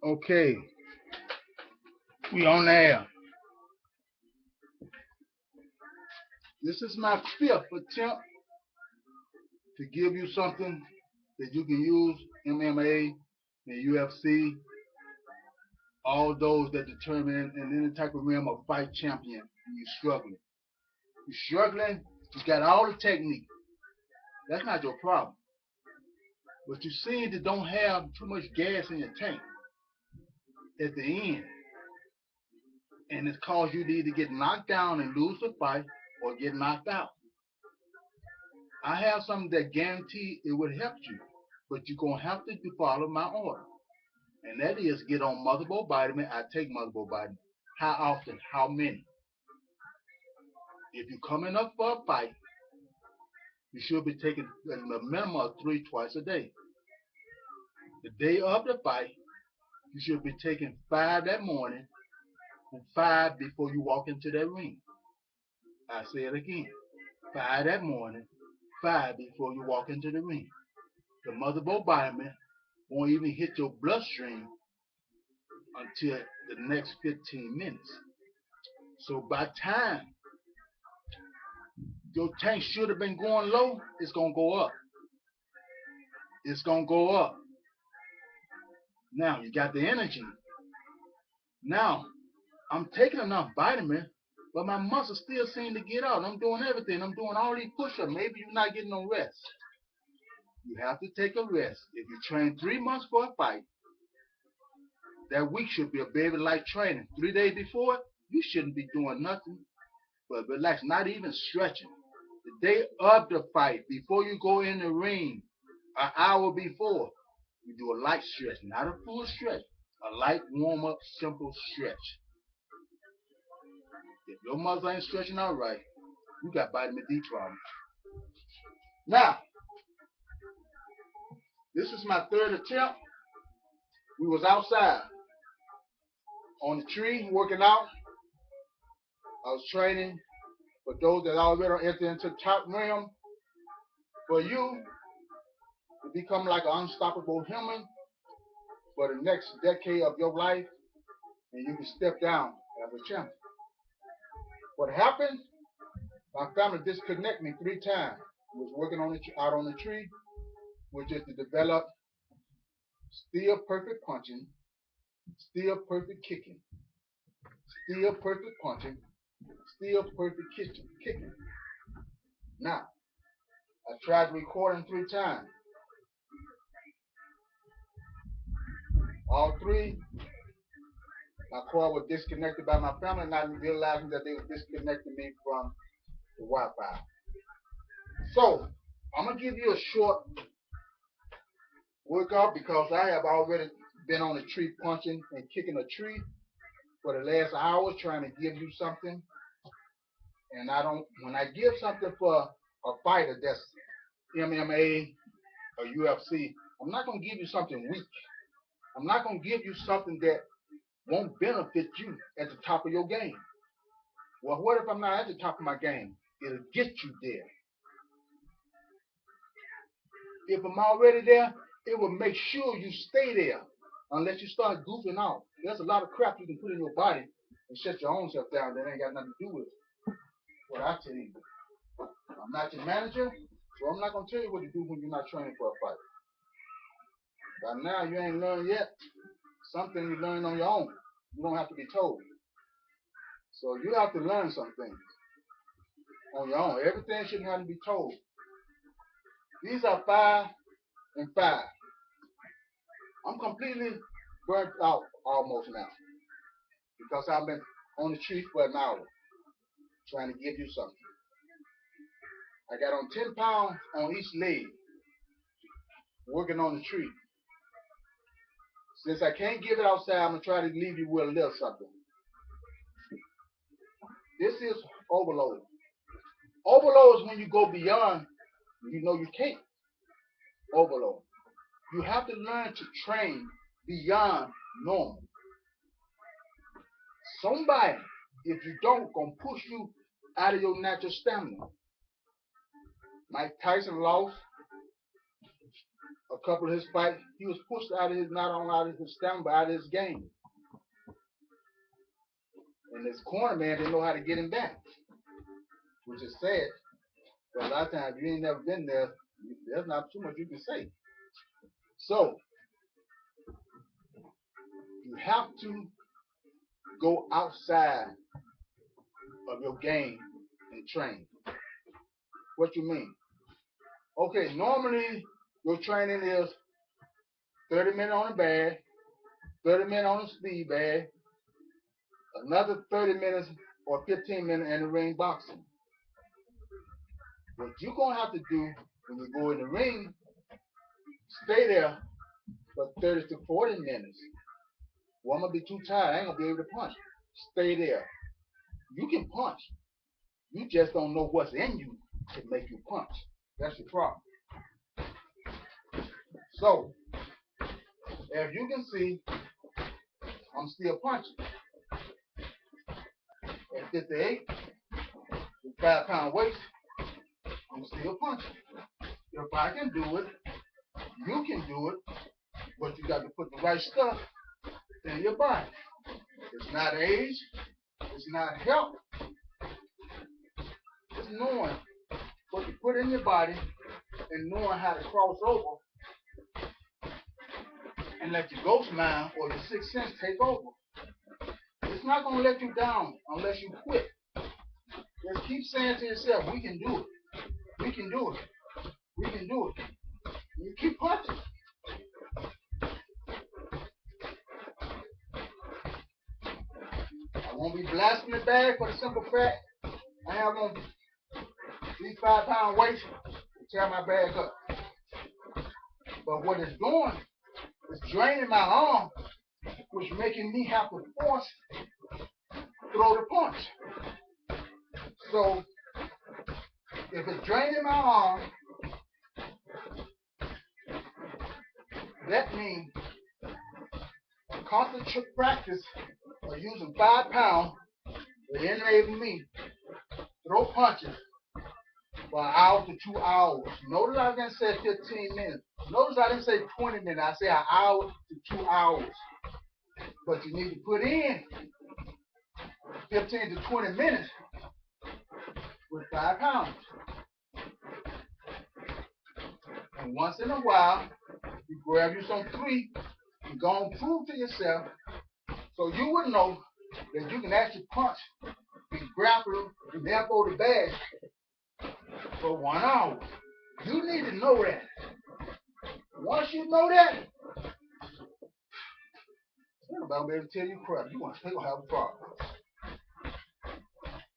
Okay, we on air. This is my fifth attempt to give you something that you can use MMA and UFC, all those that determine in any type of realm of fight champion. You're struggling. You're struggling. You got all the technique. That's not your problem. But you seem to don't have too much gas in your tank at the end. And it's caused you to either get knocked down and lose the fight or get knocked out. I have something that guarantee it would help you, but you're going to have to follow my order. And that is get on multiple vitamin. I take multiple vitamin. How often? How many? If you're coming up for a fight, you should be taking a minimum of 3 twice a day. The day of the fight, you should be taking 5 that morning and 5 before you walk into that ring. I say it again. 5 that morning, 5 before you walk into the ring. The multiple vitamin won't even hit your bloodstream until the next 15 minutes. So by time your tank should have been going low, it's going to go up. It's going to go up. Now you got the energy. Now I'm taking enough vitamin, but my muscles still seem to get out. I'm doing everything. I'm doing all these push-ups. Maybe you're not getting no rest. You have to take a rest. If you train 3 months for a fight, that week should be a baby-like training. 3 days before, you shouldn't be doing nothing but relax, not even stretching. The day of the fight, before you go in the ring, an hour before, you do a light stretch, not a full stretch, a light warm-up, simple stretch. If your muscles ain't stretching out right, you got vitamin D problems. Now, this is my 3rd attempt. We was outside on the tree working out. I was training for those that already entered into the top realm. For you to become like an unstoppable human for the next decade of your life, and you can step down as a champion. What happened? My family disconnected me 3 times. I was working on out on the tree, which is to develop still perfect punching, still perfect kicking, still perfect punching, still perfect kicking. Now, I tried recording 3 times. All 3, my cord was disconnected by my family, not realizing that they were disconnecting me from the Wi-Fi. So, I'm going to give you a short workout because I have already been on a tree punching and kicking a tree for the last hour trying to give you something. And when I give something for a fighter that's MMA or UFC, I'm not going to give you something weak. I'm not going to give you something that won't benefit you at the top of your game. Well, what if I'm not at the top of my game? It'll get you there. If I'm already there, it will make sure you stay there unless you start goofing out. There's a lot of crap you can put in your body and shut your own self down that ain't got nothing to do with what I tell you. I'm not your manager, so I'm not going to tell you what to do when you're not training for a fight. By now, you ain't learned yet. Something you learn on your own. You don't have to be told. So you have to learn some things on your own. Everything shouldn't have to be told. These are 5 and 5. I'm completely burnt out almost now because I've been on the tree for an hour trying to give you something. I got on 10 pounds on each leg working on the tree. Since I can't give it outside, I'm going to try to leave you with a little something. This is overload. Overload is when you go beyond, you know you can't. Overload. You have to learn to train beyond normal. Somebody, if you don't, gonna push you out of your natural stamina. Mike Tyson lost a couple of his fights, he was pushed out of his, not only out of his stamina, but out of his game. And his corner man didn't know how to get him back, which is sad. But a lot of times, if you ain't never been there, there's not too much you can say. So, you have to go outside of your game and train. What you mean? Okay, normally your training is 30 minutes on the bag, 30 minutes on the speed bag, another 30 minutes or 15 minutes in the ring boxing. What you're going to have to do when you go in the ring, stay there for 30 to 40 minutes. Well, I'm going to be too tired. I ain't going to be able to punch. Stay there. You can punch. You just don't know what's in you to make you punch. That's the problem. So, as you can see, I'm still punching. At 58, with 5 pound weight, I'm still punching. If I can do it, you can do it, but you got to put the right stuff in your body. It's not age, it's not health, it's knowing what you put in your body and knowing how to cross over and let your ghost mind or your sixth sense take over. It's not going to let you down unless you quit. Just keep saying to yourself, we can do it. We can do it. We can do it. And you keep punching. I won't be blasting the bag for the simple fact I have on these 5 pound weights to tear my bag up. But what it's doing is draining my arm, which is making me have to force throw the punch. So if it's draining my arm, that means constant practice of using 5 pounds will enable me to throw punches for an hour to 2 hours. Notice I didn't say 15 minutes. Notice I didn't say 20 minutes. I said an hour to 2 hours. But you need to put in 15 to 20 minutes with 5 pounds. And once in a while, you grab you some 3 and go and prove to yourself so you would know that you can actually punch and grapple and then throw the bag for 1 hour. You need to know that. Once you know that, nobody will be able to tell you crap. They're going to have a problem.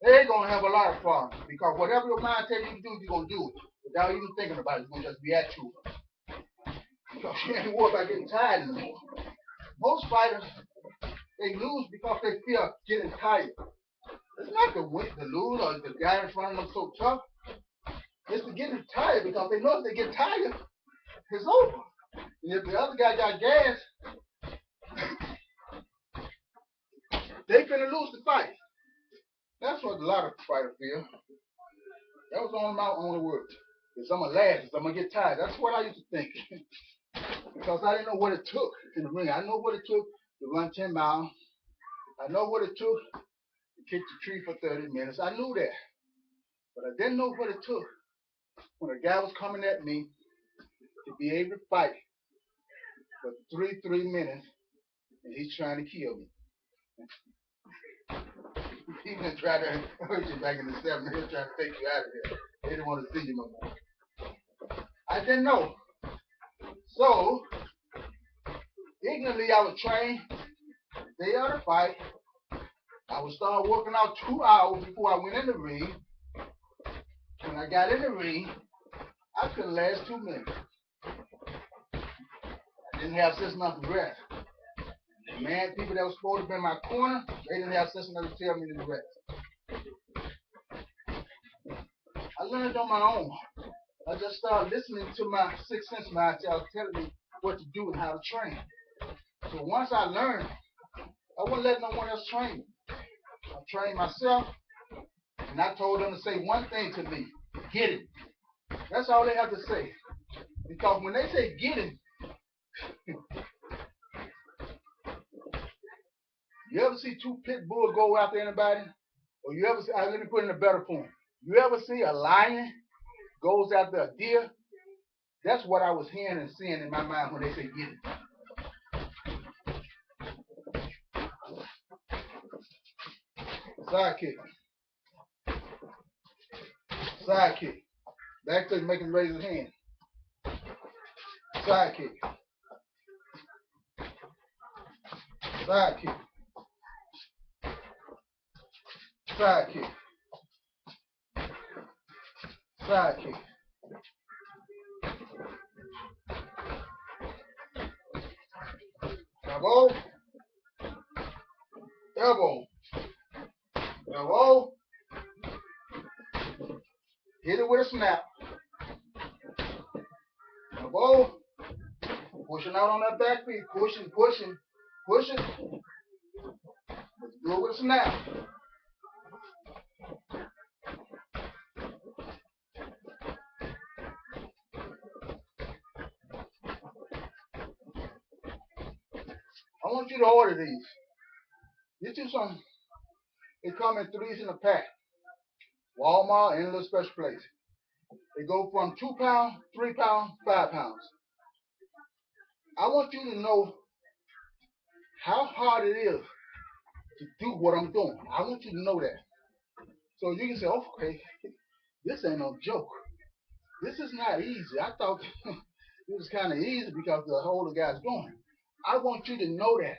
They're going to have a lot of problems because whatever your mind tells you to do, you're going to do it without even thinking about it. It's going to just react to it. Because you ain't worried about getting tired anymore. Most fighters, they lose because they fear getting tired. It's not the win, the lose, or the guy in front of them so tough. It's to get tired because they know if they get tired, it's over. And if the other guy got gas, they finna lose the fight. That's what a lot of fighters feel. That was only my only words. Is I'm gonna last, is I'm gonna get tired. That's what I used to think. Because I didn't know what it took in the ring. I know what it took to run 10 miles. I know what it took to kick the tree for 30 minutes. I knew that. But I didn't know what it took when a guy was coming at me to be able to fight for 3 minutes and he's trying to kill me. He even tried to hurt you back in the 70s. He was trying to take you out of here. They didn't want to see you no more. I didn't know. So, ignorantly, I would train the day of the fight. I would start working out 2 hours before I went in the ring. When I got in the ring, I couldn't last 2 minutes. I didn't have sense enough to rest. The man, people that were supposed to be in my corner, they didn't have sense enough to tell me to rest. I learned on my own. I just started listening to my sixth sense mind telling me what to do and how to train. So once I learned, I wouldn't let no one else train me. I trained myself, and I told them to say one thing to me: get it. That's all they have to say. Because when they say get him, you ever see two pit bulls go after anybody? Or you ever see, let me put it in a better form. You ever see a lion goes after a deer? That's what I was hearing and seeing in my mind when they say get him. Side kick. Side kick. Back to make him raise his hand. Side kick. Side kick. Side kick. Side kick. Elbow. Elbow. Elbow. Hit it with a snap. Elbow. Pushing out on that back feet. Pushing, pushing, pushing. Do it with a snap. I want you to order these. Get you some. They come in 3s in a pack. Walmart, any little special place. They go from 2 pounds, 3 pounds, 5 pounds. I want you to know how hard it is to do what I'm doing. I want you to know that. So you can say, okay, this ain't no joke. This is not easy. I thought it was kind of easy because the older guy's doing. I want you to know that.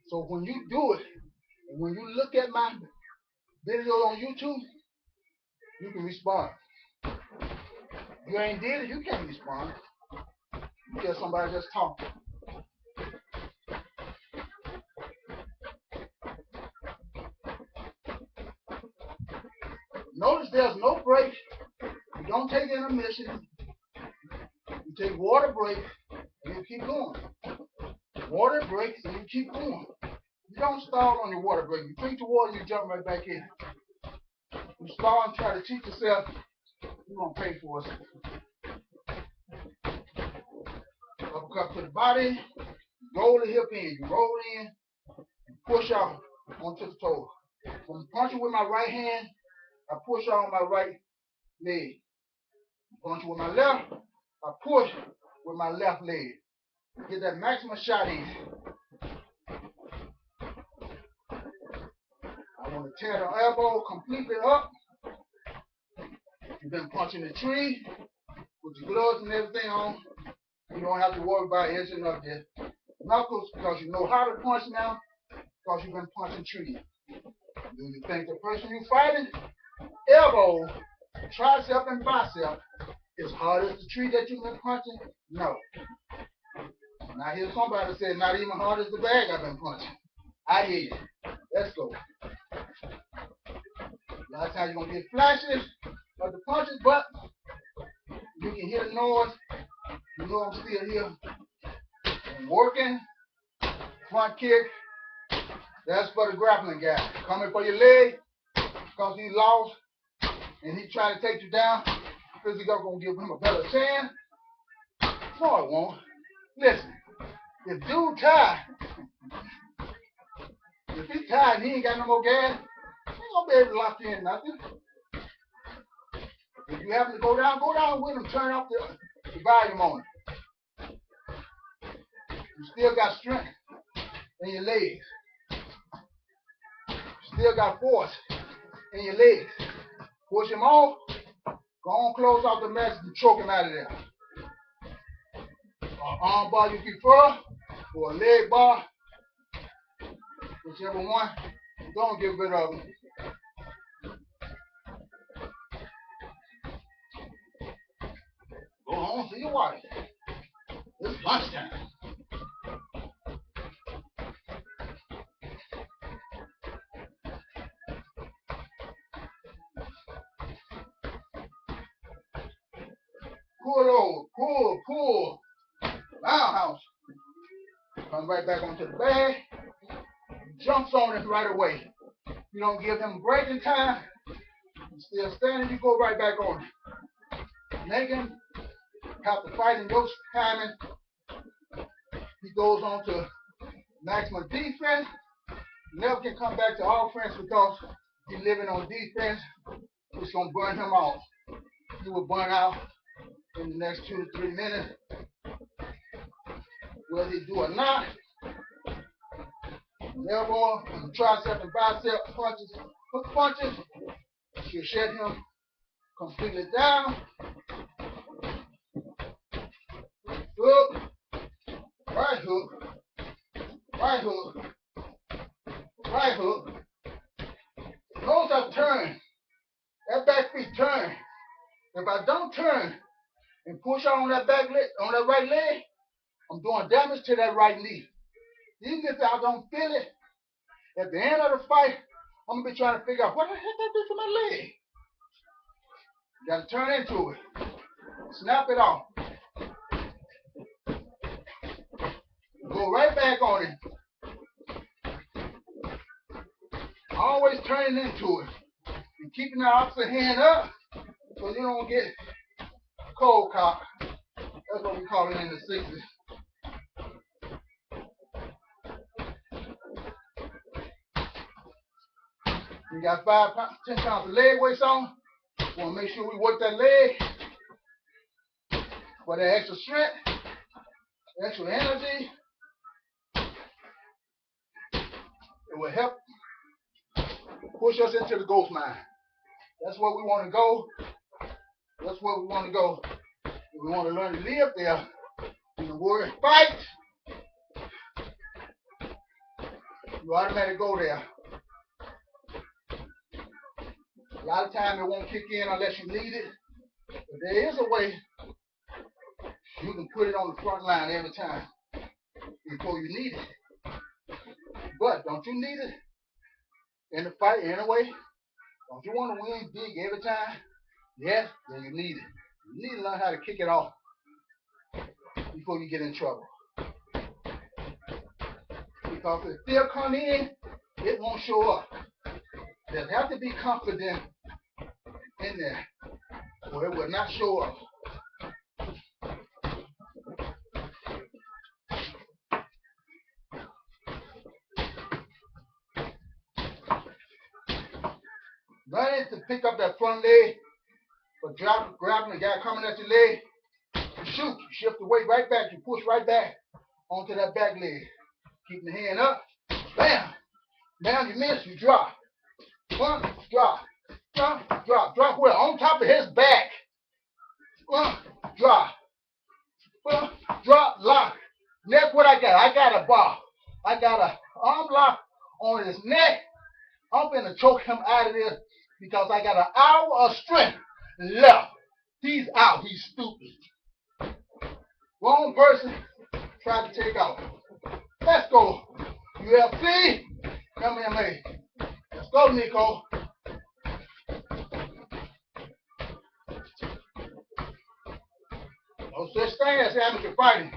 So when you do it, and when you look at my video on YouTube, you can respond. If you ain't did it, you can't respond. You get somebody just talking. Notice there's no break. You don't take intermission. You take water break and you keep going. Water breaks and you keep going. You don't stall on your water break. You drink the water, you jump right back in. You stall and try to cheat yourself, you're going to pay for it. Uppercut to the body, roll the hip in. You roll in, you push out onto the toe. When I'm punching with my right hand, I push out on my right leg. Punching with my left, I push with my left leg. Get that maximum shot in. I want to tear the elbow completely up. You've been punching the tree with your gloves and everything on. You don't have to worry about edging up your knuckles because you know how to punch now because you've been punching trees. Do you think the person you're fighting, elbow, tricep, and bicep, is hard as the tree that you've been punching? No. And I hear somebody say not even hard as the bag I've been punching. I hear you. Let's go. A lot of times you're going to get flashes of the punches, but you can hear the noise. You know I'm still here. I'm working. Front kick. That's for the grappling guy. Coming for your leg because he lost and he tried to take you down. Physical going to give him a better chance. No, it won't. Listen, if dude tired, if he's tired and he ain't got no more gas, he ain't going to be able to lock in nothing. If you happen to go down with him. Turn off the volume on it. You still got strength in your legs. You still got force in your legs. Push him off. Go on, close off the mess and choke him out of there. Arm bar you prefer, or a leg bar, whichever one. Don't get rid of them. Go home, see your wife. It's lunchtime. Pull over, pull. Roundhouse. Comes right back onto the bag. Jumps on it right away. You don't give him breaking time. He's still standing, you go right back on it. Make him after fighting your timing, he goes on to maximum defense. Never can come back to offense because he's living on defense. It's going to burn him off. He will burn out in the next 2 to 3 minutes. Whether he do or not, elbow, tricep and bicep punches, hook punches, she'll shut him completely down. Hook, right hook, right hook, right hook. Notice I turn. That back feet turn. If I don't turn and push on that back leg, on that right leg, I'm doing damage to that right knee. Even if I don't feel it, at the end of the fight, I'm gonna be trying to figure out what the heck I do to my leg. You gotta turn into it. Snap it off. Go right back on it. Always turning into it. And keeping the opposite hand up so you don't get cold cock. That's what we call it in the 60s. We got 10 pounds of leg weights on. Want to make sure we work that leg for that extra strength, extra energy. It will help push us into the ghost mind. That's where we want to go. That's where we want to go. If we want to learn to live there, in the word fight, you automatically go there. A lot of times it won't kick in unless you need it. But there is a way you can put it on the front line every time before you need it. But don't you need it in the fight anyway? Don't you want to win big every time? Yes, then you need it. You need to learn how to kick it off before you get in trouble. Because if fear come in, it won't show up. There have to be confidence in there, or it will not show up. Learning to pick up that front leg, but grabbing the guy coming at your leg, you shoot, you shift the weight right back, you push right back onto that back leg. Keeping the hand up, bam, bam, you miss, you drop. One, drop, drop, drop, drop where? On top of his back. Drop, drop, lock. Neck, what I got? I got a bar. I got a arm lock on his neck. I'm finna choke him out of this because I got an hour of strength left. He's out. He's stupid. Wrong person tried to take out. Let's go. UFC, MMA. Let's go, Nico. No such thing as amateur fighting.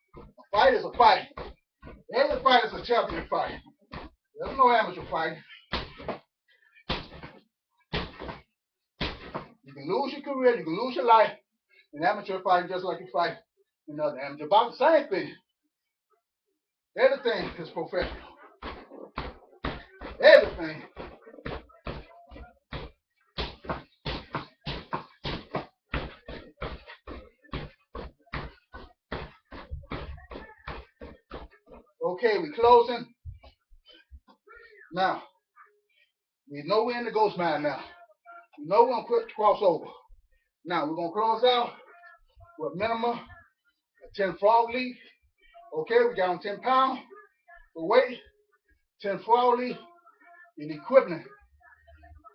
A fight is a fight. Every fight is a champion fight. There's no amateur fighting. You can lose your career, you can lose your life in amateur fighting just like you fight in other amateur boxing. Same thing. Everything is professional. Everything. Okay, we're closing. Now, we know we're in the ghost mind now. We know we're going to cross over. Now, we're going to close out with minimum 10 frog leap. Okay, we got on 10 pounds for weight. 10 frog leap is equivalent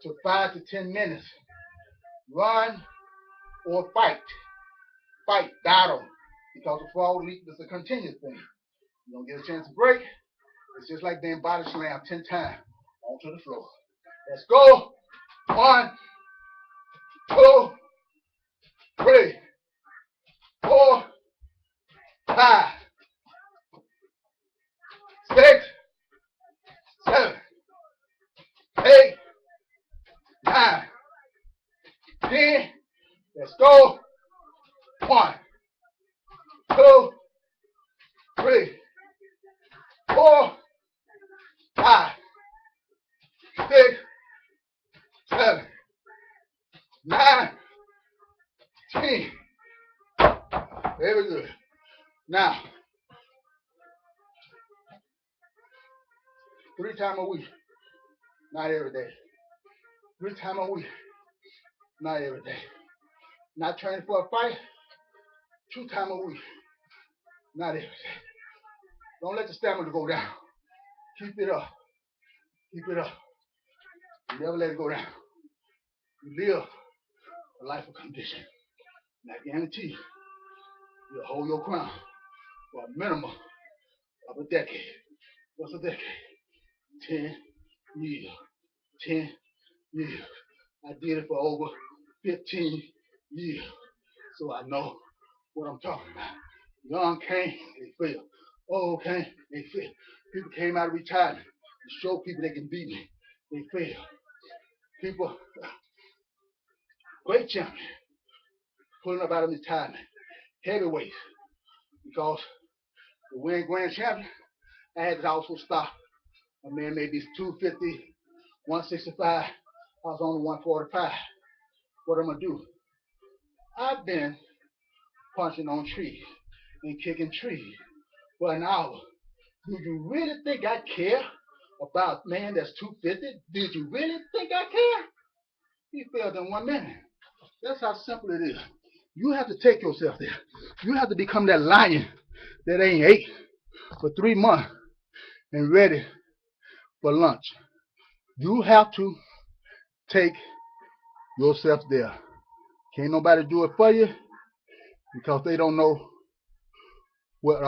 to 5 to 10 minutes. Run or fight. Fight, battle. Because the frog leap is a continuous thing. You don't get a chance to break. It's just like being body slammed 10 times onto the floor. Let's go. 1, 2, 3, 4, 5, 6, 7, 8, 9, 10. Let's go. 1, 3, 4, 5, 6, 7, 9, 10. Very good. Now, 3 times a week, not every day. 3 times a week, not every day. Not training for a fight, 2 times a week, not every day. Don't let the stamina go down. Keep it up. Keep it up. Never let it go down. You live a life of condition. And I guarantee you, you'll hold your crown for a minimum of a decade. What's a decade? 10 years. 10 years. I did it for over 15 years. So I know what I'm talking about. Young came, they failed. Old came, they failed. People came out of retirement to show people they can beat me. They failed. People, great champion, pulling up out of retirement. Heavyweights, because to win grand champion, I had to also stop. A man maybe 250, 165. I was only 145. What am I gonna do? I've been punching on trees and kicking trees for an hour. Do you really think I care about a man that's 250? Did you really think I care? He failed in 1 minute. That's how simple it is. You have to take yourself there. You have to become that lion that ain't ate for 3 months and ready for lunch. You have to take yourself there. Can't nobody do it for you because they don't know what